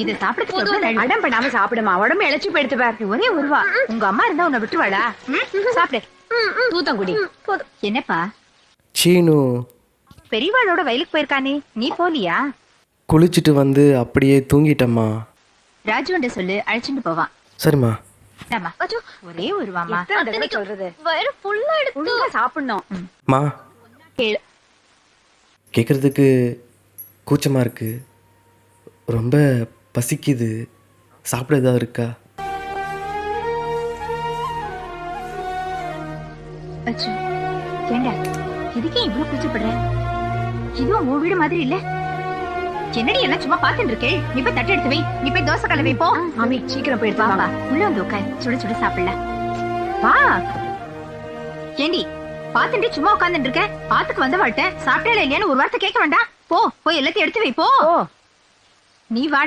இத சாப்பிட அடம் பண்ணாம சாப்பிடுமா, உடம்பு இழைச்சி போயிடுத்து பாரு. ஒரே ஒருவா உங்க அம்மா இருந்தா உன்னை விட்டுருவாளா? சாப்பிடு, தூத்தங்குடி. என்னப்பா சீனு பெரியவாளோட வயலுக்கு போயிருக்கானே, நீ போலியா? குளிச்சுட்டு வந்து அப்படியே தூங்கிட்டம்மா. ராஜுவண்ட சொல்லு, அழைச்சிட்டு போவான். சரிம்மா. ஒரே ஒருவாமா சொல்றது, வயிறு ஃபுல்லா எடுத்து சாப்பிடணும். மா கேட்குறதுக்கு கூச்சமாக இருக்கு, ரொம்ப பசிக்குது, சாப்பிட ஏதாவது இருக்கா? ஏண்டா இதுக்கே இவ்வளவு கூச்சப்படுற? இதுவும் உன் வீடு மாதிரி இல்ல. என்னடி எல்லாம் சும்மா பாத்துட்டு இருக்கே, நீ போய் தட்டு எடுத்து வை, நீ போய் தோசை கலவை போ. மாமி சீக்கிரம் போயிட்டு வா. உள்ள வந்து உட்கார், சுட சுட சாப்பிடலாம். வா. ஏண்டி பாத்துட்டு சும்மா உட்காந்துட்டு இருக்க? ஆத்துக்கு வந்த வாழ்ட்ட சாப்பிட்டே இல்லையான்னு ஒரு வார்த்தை கேட்க வேண்டாம். போ போய் எல்லாத்தையும் எடுத்து வை போ. நீ வா.